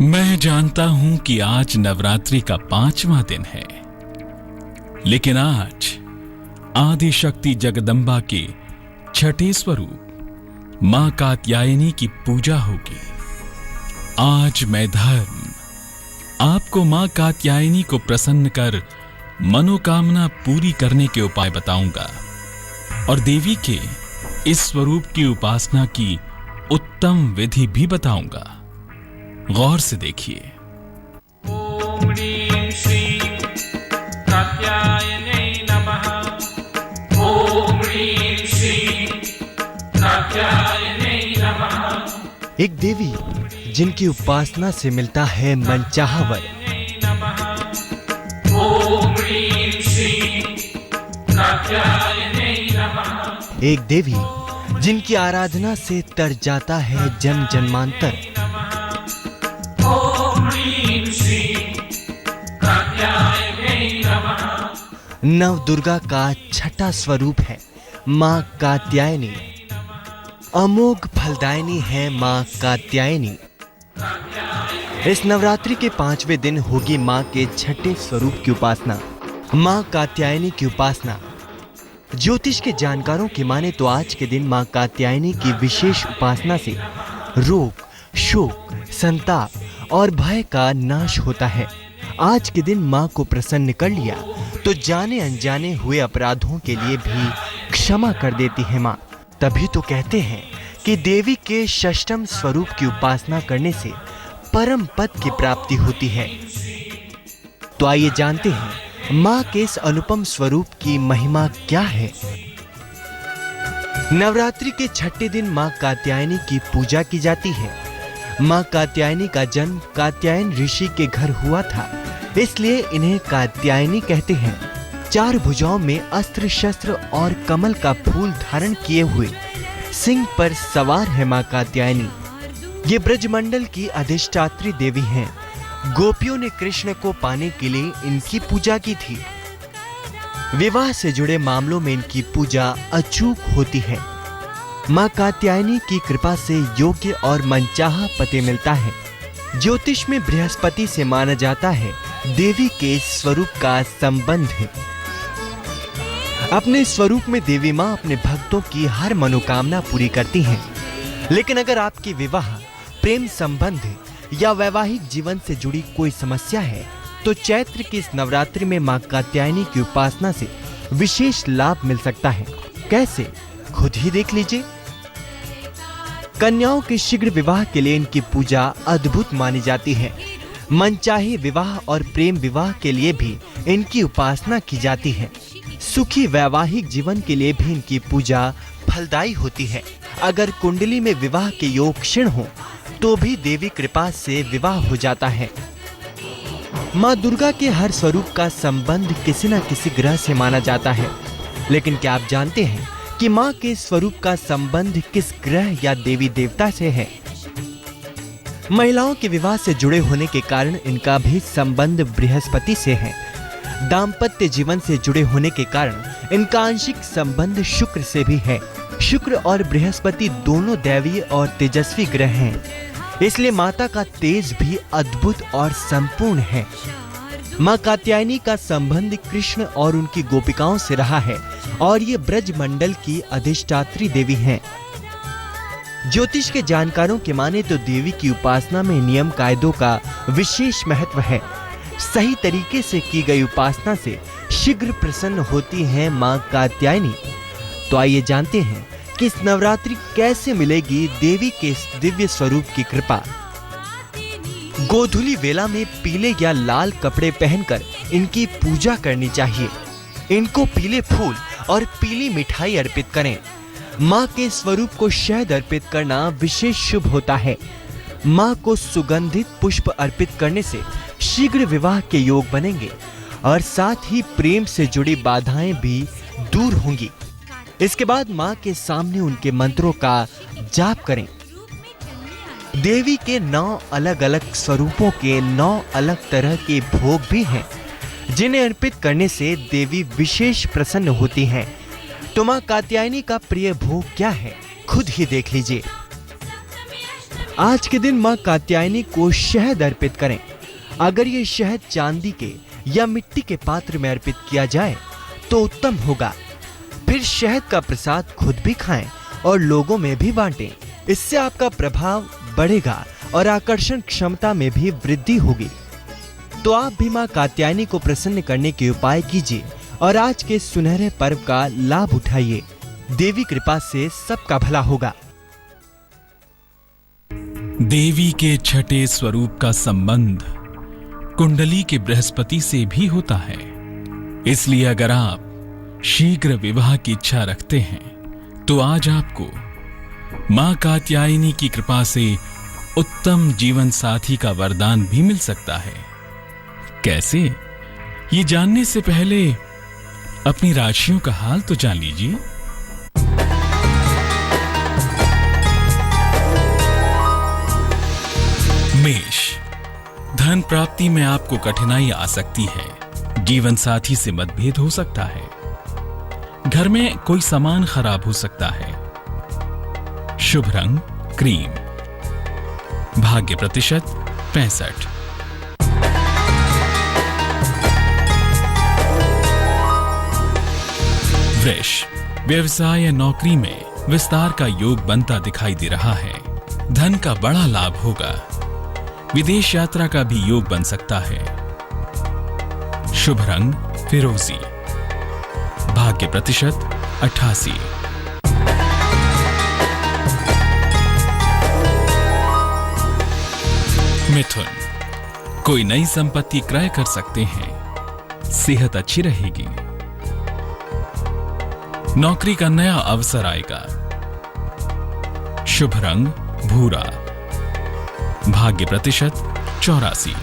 मैं जानता हूं कि आज नवरात्रि का 5वां दिन है, लेकिन आज आदि शक्ति जगदम्बा के छठे स्वरूप मां कात्यायनी की पूजा होगी। आज मैं धर्म आपको मां कात्यायनी को प्रसन्न कर मनोकामना पूरी करने के उपाय बताऊंगा और देवी के इस स्वरूप की उपासना की उत्तम विधि भी बताऊंगा। गौर से देखिए। ओम ह्रीं श्रीं कात्यायनै नमः। ओम ह्रीं श्रीं कात्यायनै नमः। एक देवी जिनकी उपासना से मिलता है मनचाहा वर। ओम ह्रीं श्रीं कात्यायनै नमः। एक देवी जिनकी आराधना से तर जाता है जन्म जन्मांतर। ओम ह्रीं श्रीं कात्यायनै नमः। नव दुर्गा का छठा स्वरूप है मां कात्यायनी। अमोघ फलदायिनी है मां कात्यायनी। इस नवरात्रि के 5वें दिन होगी मां के छठे स्वरूप की उपासना, मां कात्यायनी की उपासना। ज्योतिष के जानकारों की माने तो आज के दिन मां कात्यायनी की विशेष उपासना से रोग, शोक, संताप और भय का नाश होता है। आज के दिन मां को प्रसन्न कर लिया तो जाने अनजाने हुए अपराधों के लिए भी क्षमा कर देती है मां। तभी तो कहते हैं कि देवी के षष्ठम स्वरूप की उपासना करने से परम पद की प्राप्ति होती है। तो आइए जानते हैं मां के इस अनुपम स्वरूप की महिमा क्या है। नवरात्रि के छठे दिन मां कात्यायनी की पूजा की जाती है। मां कात्यायनी का जन्म कात्यायन ऋषि के घर हुआ था, इसलिए इन्हें कात्यायनी कहते हैं। 4 भुजाओं में अस्त्र शस्त्र और कमल का फूल धारण किए हुए सिंह पर सवार है मां कात्यायनी। ये ब्रजमंडल की अधिष्ठात्री देवी हैं। गोपियों ने कृष्ण को पाने के लिए इनकी पूजा की थी। विवाह से जुड़े मामलों में इनकी पूजा अचूक होती है। मां कात्यायनी की कृपा से योग्य और मनचाहा पति मिलता है। ज्योतिष में बृहस्पति से माना जाता है देवी के स्वरूप का संबंध है। अपने स्वरूप में देवी मां अपने भक्तों की हर मनोकामना पूरी करती हैं। लेकिन अगर आपके विवाह, प्रेम संबंध या वैवाहिक जीवन से जुड़ी कोई समस्या है तो चैत्र की इस नवरात्रि में मां कात्यायनी की उपासना से विशेष लाभ मिल सकता है। कैसे, खुद ही देख लीजिए। कन्याओं के शीघ्र विवाह के लिए इनकी पूजा अद्भुत मानी जाती है। मनचाही विवाह और प्रेम विवाह के लिए भी इनकी उपासना की जाती है। सुखी वैवाहिक जीवन के लिए भी इनकी पूजा फलदायी होती है। अगर कुंडली में विवाह के योग क्षीण हो तो भी देवी कृपा से विवाह हो जाता है। मां दुर्गा के हर स्वरूप का संबंध किसी न किसी ग्रह से माना जाता है। लेकिन क्या आप जानते हैं कि मां के स्वरूप का संबंध किस ग्रह या देवी देवता से है? महिलाओं के विवाह से जुड़े होने के कारण इनका भी संबंध बृहस्पति से है। दाम्पत्य जीवन से जुड़े होने के कारण इनका आंशिक संबंध शुक्र से भी है। शुक्र और बृहस्पति दोनों दैवीय और तेजस्वी ग्रह हैं, इसलिए माता का तेज भी अद्भुत और संपूर्ण है। मां कात्यायनी का संबंध कृष्ण और उनकी गोपिकाओं से रहा है और ये ब्रज मंडल की अधिष्ठात्री देवी हैं। ज्योतिष के जानकारों के माने तो देवी की उपासना में नियम कायदों का विशेष महत्व है। सही तरीके से की गई उपासना से शीघ्र प्रसन्न होती है मां कात्यायनी। तो आइए जानते हैं कि इस नवरात्रि कैसे मिलेगी देवी के इस दिव्य स्वरूप की कृपा। गोधूली वेला में पीले या लाल कपड़े पहनकर इनकी पूजा करनी चाहिए। इनको पीले फूल और पीली मिठाई अर्पित करें। मां के स्वरूप को शहद अर्पित करना विशेष शुभ होता है। मां को सुगंधित पुष्प अर्पित करने से शीघ्र विवाह के योग बनेंगे और साथ ही प्रेम से जुड़ी बाधाएं भी दूर होंगी। इसके बाद मां के सामने उनके मंत्रों का जाप करें। देवी के 9 अलग अलग स्वरूपों के 9 अलग तरह के भोग भी हैं, जिन्हें अर्पित करने से देवी विशेष प्रसन्न होती हैं। तो मां कात्यायनी का प्रिय भोग क्या है, खुद ही देख लीजिए। आज के दिन माँ कात्यायनी को शहद अर्पित करें। अगर ये शहद चांदी के या मिट्टी के पात्र में अर्पित किया जाए तो उत्तम होगा। फिर शहद का प्रसाद खुद भी खाएं और लोगों में भी बांटें। इससे आपका प्रभाव बढ़ेगा और आकर्षण क्षमता में भी वृद्धि होगी। तो आप भी माँ कात्यायनी को प्रसन्न करने के उपाय कीजिए और आज के सुनहरे पर्व का लाभ उठाइए। देवी कृपा से सबका भला होगा। देवी के छठे स्वरूप का संबंध कुंडली के बृहस्पति से भी होता है। इसलिए अगर आप शीघ्र विवाह की इच्छा रखते हैं तो आज आपको मां कात्यायनी की कृपा से उत्तम जीवन साथी का वरदान भी मिल सकता है। कैसे, ये जानने से पहले अपनी राशियों का हाल तो जान लीजिए। मेष, धन प्राप्ति में आपको कठिनाई आ सकती है। जीवन साथी से मतभेद हो सकता है। घर में कोई सामान खराब हो सकता है। शुभ रंग क्रीम। भाग्य प्रतिशत 65। वृष, व्यवसाय या नौकरी में विस्तार का योग बनता दिखाई दे रहा है। धन का बड़ा लाभ होगा। विदेश यात्रा का भी योग बन सकता है। शुभ रंग फिरोजी। भाग्य प्रतिशत 88। मिथुन, कोई नई संपत्ति क्रय कर सकते हैं। सेहत अच्छी रहेगी। नौकरी का नया अवसर आएगा। शुभ रंग भूरा। भाग्य प्रतिशत 84।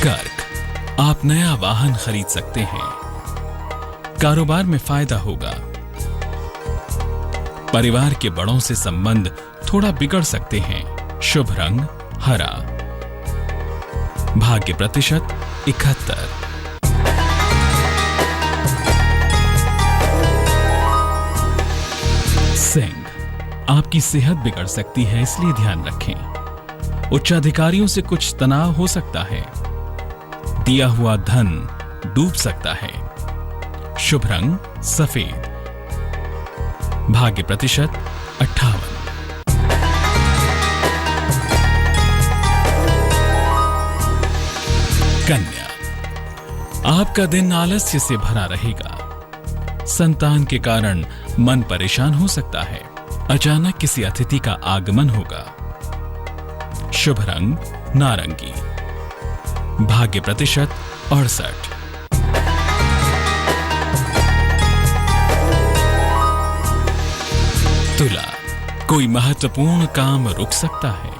कर्क, आप नया वाहन खरीद सकते हैं। कारोबार में फायदा होगा। परिवार के बड़ों से संबंध थोड़ा बिगड़ सकते हैं। शुभ रंग हरा। भाग्य प्रतिशत 71। सिंह, आपकी सेहत बिगड़ सकती है, इसलिए ध्यान रखें। उच्चाधिकारियों से कुछ तनाव हो सकता है। दिया हुआ धन डूब सकता है। शुभ रंग सफेद। भाग्य प्रतिशत 58। कन्या, आपका दिन आलस्य से भरा रहेगा। संतान के कारण मन परेशान हो सकता है। अचानक किसी अतिथि का आगमन होगा। शुभ रंग नारंगी। भाग्य प्रतिशत 68। तुला, कोई महत्वपूर्ण काम रुक सकता है।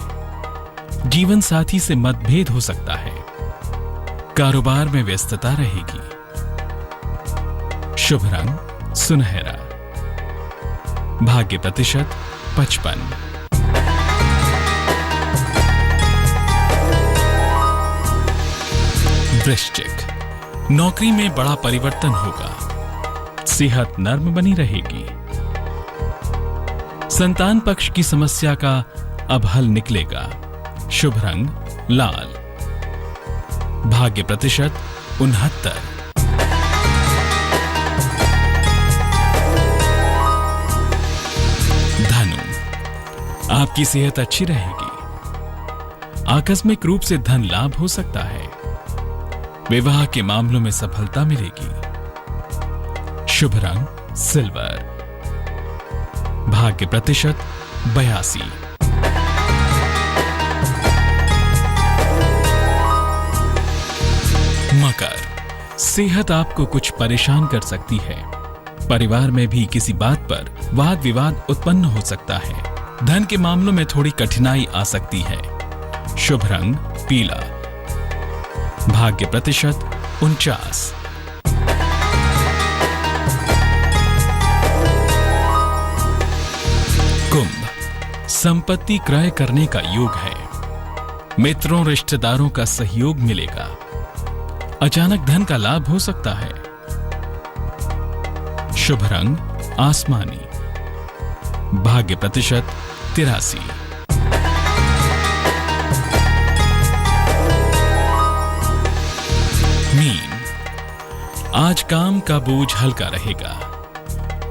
जीवन साथी से मतभेद हो सकता है। कारोबार में व्यस्तता रहेगी। शुभ रंग सुनहरा। भाग्य प्रतिशत 55। वृश्चिक, नौकरी में बड़ा परिवर्तन होगा। सेहत नर्म बनी रहेगी। संतान पक्ष की समस्या का अब हल निकलेगा। शुभ रंग लाल। भाग्य प्रतिशत 69। आपकी सेहत अच्छी रहेगी। आकस्मिक रूप से धन लाभ हो सकता है। विवाह के मामलों में सफलता मिलेगी। शुभ रंग सिल्वर। भाग्य प्रतिशत 82। मकर, सेहत आपको कुछ परेशान कर सकती है। परिवार में भी किसी बात पर वाद विवाद उत्पन्न हो सकता है। धन के मामलों में थोड़ी कठिनाई आ सकती है। शुभ रंग पीला। भाग्य प्रतिशत 49। कुंभ, संपत्ति क्रय करने का योग है। मित्रों रिश्तेदारों का सहयोग मिलेगा। अचानक धन का लाभ हो सकता है। शुभ रंग आसमानी, भाग्य प्रतिशत 83। मीन, आज काम का बोझ हल्का रहेगा।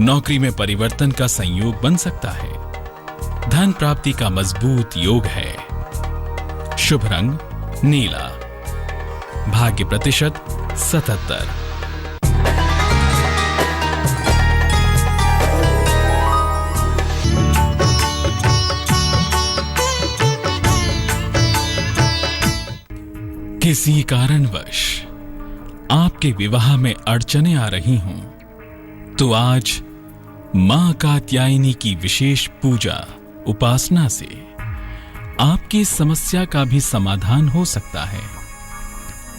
नौकरी में परिवर्तन का संयोग बन सकता है। धन प्राप्ति का मजबूत योग है। शुभ रंग नीला, भाग्य प्रतिशत 77। किसी कारणवश आपके विवाह में अड़चनें आ रही हों तो आज मां कात्यायनी की विशेष पूजा उपासना से आपकी इस समस्या का भी समाधान हो सकता है।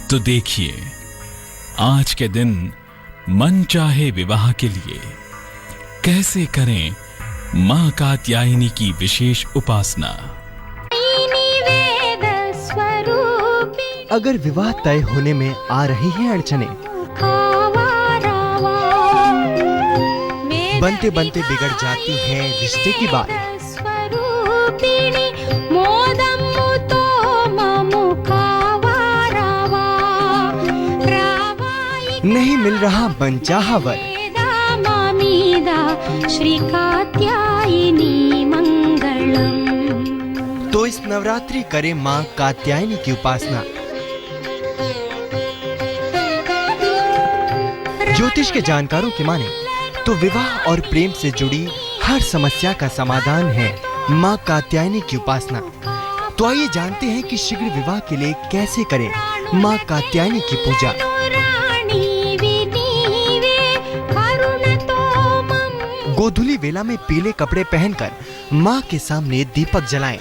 तो देखिए, आज के दिन मन चाहे विवाह के लिए कैसे करें मां कात्यायनी की विशेष उपासना। अगर विवाह तय होने में आ रही हैं अड़चने, बनते बनते बिगड़ जाती हैं रिश्ते की बात, नहीं मिल रहा मनचाहा वर, श्री कात्यायनी मंगलम। तो इस नवरात्रि करें मां कात्यायनी की उपासना। ज्योतिष के जानकारों की माने तो विवाह और प्रेम से जुड़ी हर समस्या का समाधान है मां कात्यायनी की उपासना। तो आइए जानते हैं कि शीघ्र विवाह के लिए कैसे करें मां कात्यायनी की पूजा। गोधूली वेला में पीले कपड़े पहनकर मां के सामने दीपक जलाएं।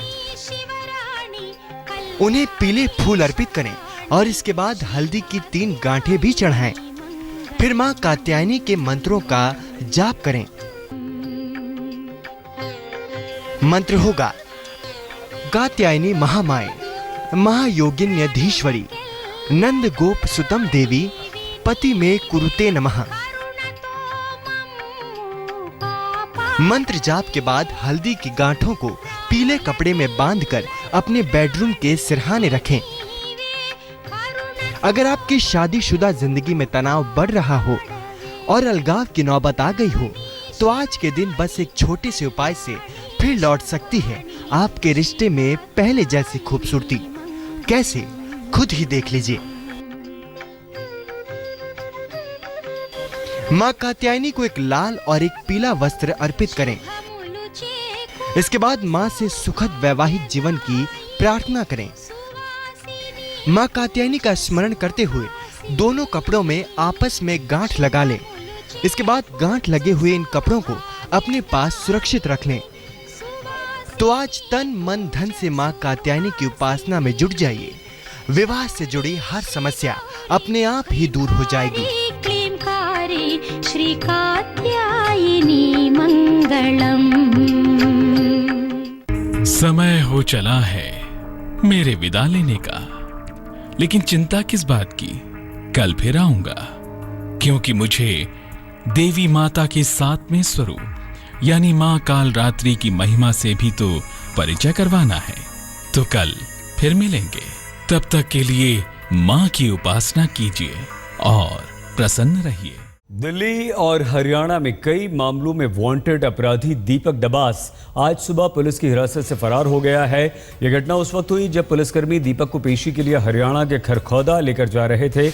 उन्हें पीले फूल अर्पित करें और इसके बाद हल्दी की 3 गांठें भी चढ़ाएं। फिर मां कात्यायनी के मंत्रों का जाप करें। मंत्र होगा: कात्यायनी महामाए, महायोगिन्यधीश्वरी, नंद गोप सुतम देवी, पति में कुरुते नमः। मंत्र जाप के बाद हल्दी की गांठों को पीले कपड़े में बांधकर अपने बेडरूम के सिरहाने रखें। अगर आपकी शादीशुदा जिंदगी में तनाव बढ़ रहा हो और अलगाव की नौबत आ गई हो तो आज के दिन बस एक छोटे से उपाय से फिर लौट सकती है आपके रिश्ते में पहले जैसी खूबसूरती। कैसे, खुद ही देख लीजिए। मां कात्यायनी को एक लाल और एक पीला वस्त्र अर्पित करें। इसके बाद मां से सुखद वैवाहिक जीवन की प्रार्थना करें। मां कात्यायनी का स्मरण करते हुए दोनों कपड़ों में आपस में गांठ लगा लें। इसके बाद गांठ लगे हुए इन कपड़ों को अपने पास सुरक्षित रख लें। तो आज तन मन धन से मां कात्यायनी की उपासना में जुट जाइए। विवाह से जुड़ी हर समस्या अपने आप ही दूर हो जाएगी। श्री कात्यायनी मंगलम। समय हो चला है मेरे विदा लेने का, लेकिन चिंता किस बात की, कल फिर आऊंगा, क्योंकि मुझे देवी माता के 7वें स्वरूप यानी मां कालरात्रि की महिमा से भी तो परिचय करवाना है। तो कल फिर मिलेंगे। तब तक के लिए मां की उपासना कीजिए और प्रसन्न रहिए। दिल्ली और हरियाणा में कई मामलों में वांटेड अपराधी दीपक डबास आज सुबह पुलिस की हिरासत से फरार हो गया है। यह घटना उस वक्त हुई जब पुलिसकर्मी दीपक को पेशी के लिए हरियाणा के खरखौदा लेकर जा रहे थे।